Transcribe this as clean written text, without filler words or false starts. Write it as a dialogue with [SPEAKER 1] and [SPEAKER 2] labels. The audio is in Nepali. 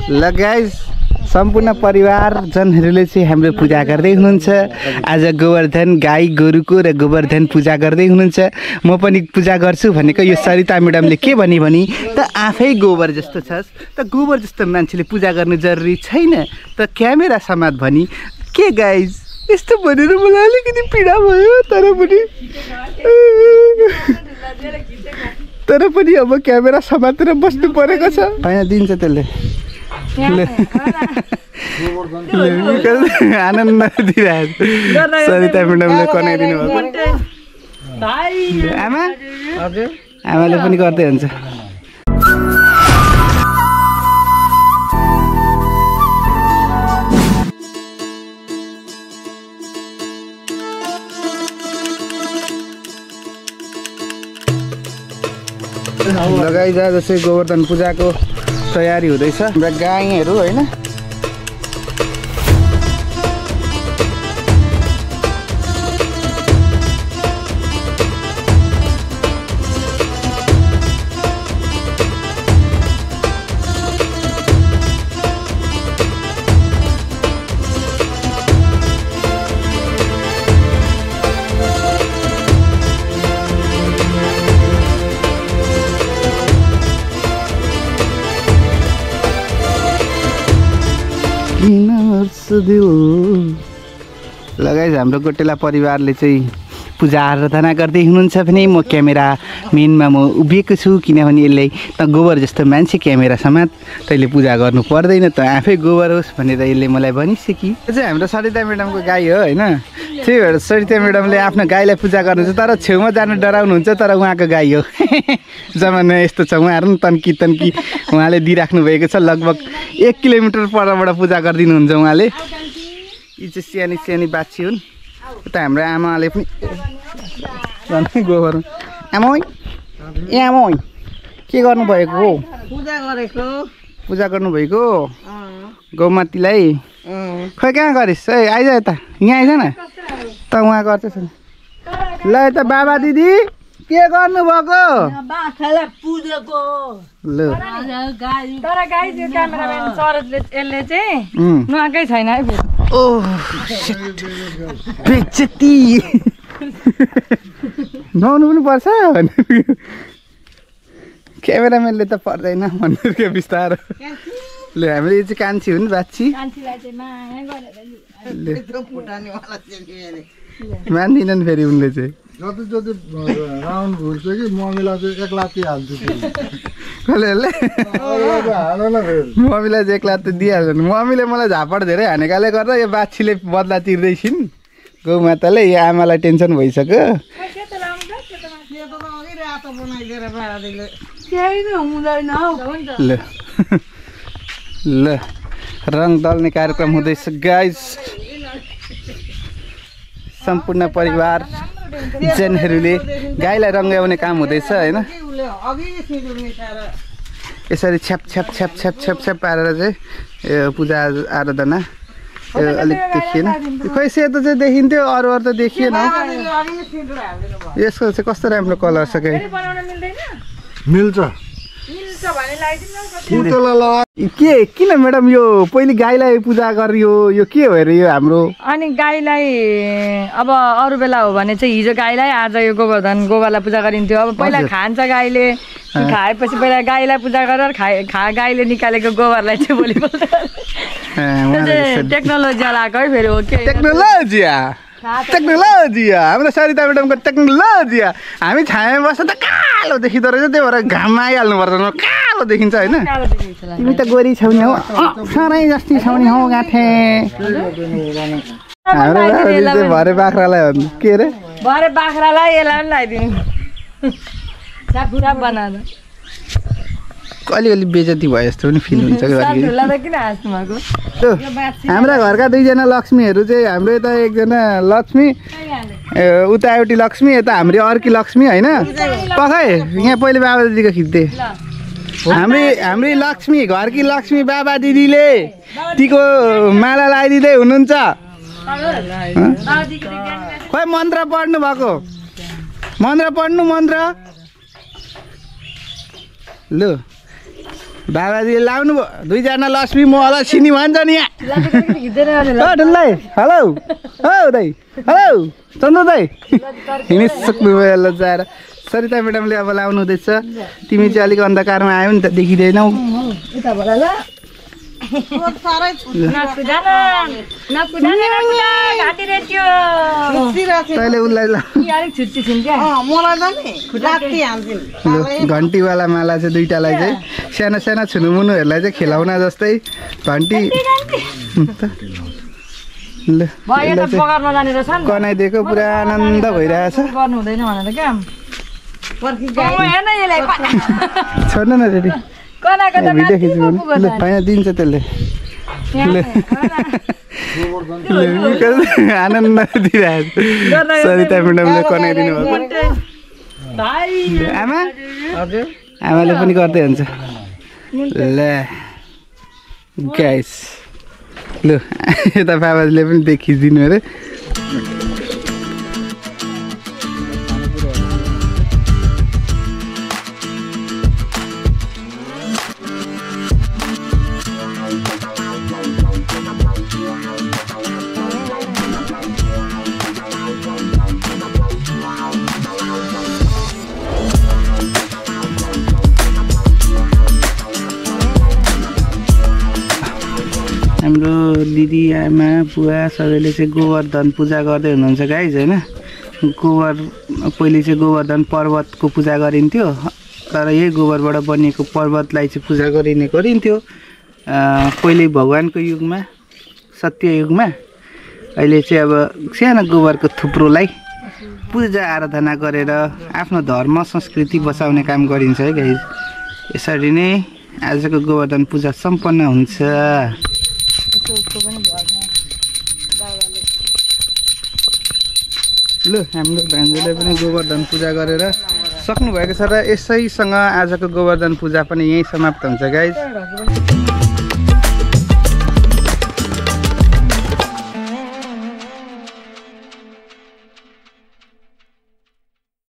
[SPEAKER 1] ल गाइस सम्पूर्ण परिवारजनहरूले चाहिँ हाम्रो पूजा गर्दै हुनुहुन्छ। आज गोवर्धन गाई गोरुको र गोवर्धन पूजा गर्दै हुनुहुन्छ। म पनि पूजा गर्छु भनेको यो सरिता म्याडमले के भनी त आफै गोबर जस्तो छस् त गोबर जस्तो मान्छेले पूजा गर्नु जरुरी छैन त क्यामेरा समात भनी के गाइस यस्तो भनेर मलाई अलिकति पीडा भयो तर पनि अब क्यामेरा समातेर बस्नु परेको छ हैन दिन्छ त्यसले आनन्द दिइरहेको सरिता म्याडमले कनाइदिनु भएको आमाले पनि गर्दै हुन्छ। लगाइ जा जस्तै गोवर्धन पूजाको तयारी हुँदैछ। हाम्रा गाईहरू हैन लगाइ हाम्रो गोटेला परिवारले चाहिँ पूजा आराधना गर्दै हुनुहुन्छ भने म क्यामेरा मेनमा म उभिएको छु किनभने यसले त गोबर जस्तो मान्छे क्यामेरा समात तैँले पूजा गर्नु पर्दैन त आफै गोबर होस् भनेर यसले मलाई भनिसक्यो। यो चाहिँ हाम्रो सरिता म्याडमको गाई हो हैन। त्यही भएर सरिता म्याडमले आफ्नो गाईलाई पूजा गर्नुहुन्छ तर छेउमा जान डराउनुहुन्छ तर उहाँको गाई हो जमाना यस्तो छ। उहाँहरू पनि तन्की उहाँले दिइराख्नु भएको छ। लगभग 1 किलोमिटर परबाट पूजा गरिदिनुहुन्छ उहाँले। यी चाहिँ सानी बाछी हुन्। उता हाम्रो आमाले पनि गोबर आमै के गर्नुभएको हो? पूजा गर्नुभएको गौमातीलाई। खै कहाँ गरिस् है आइज यता यहाँ आइज न त उहाँ गर्छ ल यता बाबा दिदी के गर्नुभएको? ल
[SPEAKER 2] तर गाई त्यो क्यामेराम्यान सरजले यसले चाहिँ नुहाएकै छैन है फेरि।
[SPEAKER 1] ओह बेइज्जती नुहाउनु पनि पर्छ क्यामेराम्यानले त पर्दैन भन्नु के बिस्तारो। ल हाम्रो यो चाहिँ कान्छी हुन् बाछी मान्दिनन् फेरि उनले चाहिँ
[SPEAKER 3] जति राउन्ड घुर्छ कि मम्मीलाई चाहिँ 1 लाख हाल्छु
[SPEAKER 1] कसले मम्मीलाई चाहिँ 1 लाख त दिइहाल्छ। मम्मीले मलाई झापड धेरै हानेकाले गर्दा यो बाछीले बदला तिर्दैछिन्। गौमाताले यो आमालाई टेन्सन भइसक्यो। ल रङ दल्ने कार्यक्रम हुँदैछ गाइस। सम्पूर्ण परिवार जनहरूले गाईलाई रङ्गाउने काम हुँदैछ हैन। यसरी छ्याप पारेर चाहिँ यो पूजा आराधना अलिक देखिएन। खै सेतो चाहिँ देखिन्थ्यो अरू त देखिएन। यसको चाहिँ कस्तो राम्रो कलर छ के
[SPEAKER 3] मिल्छ
[SPEAKER 1] के किन म्याडम यो पहिले गाईलाई पूजा गरियो यो के भएर यो हाम्रो?
[SPEAKER 2] अनि गाईलाई अब अरू बेला हो भने चाहिँ हिजो गाईलाई आज यो गोबरलाई पूजा गरिन्थ्यो। अब पहिला खान्छ गाईले खाएपछि पहिला गाईलाई पूजा गरेर गाईले निकालेको गोबरलाई चाहिँ भोलिपल्ट टेक्नोलोजी आएको है फेरि हो के
[SPEAKER 1] टेक्नोलोजी हाम्रो सरिता म्याडमको टेक्नोलोजी। हामी छायामा बस्छ त कालो देखिँदो रहेछ त्यही भएर घाममा आइहाल्नुपर्छ कालो देखिन्छ होइन। तिमी त गोरी छौ नि हौ साह्रै जस्ती छौ नि हौ गाँठे। हाम्रो भरे बाख्रालाई के अरे
[SPEAKER 2] भरे बाख्रालाई यसलाई पनि लगाइदिनु बनाएर
[SPEAKER 1] अलिअलि बेइज्जती भयो जस्तो पनि फिल हुन्छ। हाम्रा घरका 2 जना लक्ष्मीहरू चाहिँ हाम्रो यता एकजना लक्ष्मी उता एउटी लक्ष्मी यता हाम्रो अर्की लक्ष्मी होइन। पखै यहाँ पहिले बाबा दिदीको खिच्दै हाम्री लक्ष्मी घरकी लक्ष्मी बाबा दिदीले तीको माला लगाइदिँदै हुनुहुन्छ। खै मन्त्र पढ्नु भएको मन्त्र पढ्नु मन्त्र ल बाबाजीले लाउनु भयो दुईजना लक्ष्मी म अलक्षिनी भन्छ नि यहाँ डुल्लै हेलो हौ दाइ हेलो चन्द्र दाइ हिँडिसक्नु भयो ल जाएर सरिता म्याडमले अब लाउनु हुँदैछ तिमी चाहिँ अलिक अन्धकारमा आयो नि त देखिँदैनौ तैँले उसलाई घन्टीवाला माला चाहिँ दुईटालाई चाहिँ साना साना छुनुमुनुहरूलाई चाहिँ खेलाउन जस्तै घन्टी ल कनाइदिएको पुरा आनन्द भइरहेछ छोड्नु न रेडी भिडियो खिच्नु ल होइन दिन्छ त्यसले आनन्द दिइरहेको सरिता म्याडमले कनाइदिनु भएको आमा आमाले पनि गर्दै हुन्छ ल गाइस ल यता बाबाले पनि देखिदिनु अरे हाम्रो दिदी आमा बुवा सबैले चाहिँ गोवर्धन पूजा गर्दै हुनुहुन्छ गाइज होइन पहिले चाहिँ गोवर्धन पर्वतको पूजा गरिन्थ्यो तर यही गोबरबाट बनिएको पर्वतलाई चाहिँ पूजा गरिन्थ्यो पहिले भगवानको युगमा सत्य युगमा अहिले चाहिँ अब सानो गोबरको थुप्रोलाई पूजा आराधना गरेर आफ्नो धर्म संस्कृति बचाउने काम गरिन्छ है गाइज यसरी नै आजको गोवर्धन पूजा सम्पन्न हुन्छ ल हाम्रो भान्जीले पनि गोवर्धन पूजा गरेर सक्नुभएको छ र यसैसँग आजको गोवर्धन पूजा पनि यहीँ समाप्त हुन्छ गाइज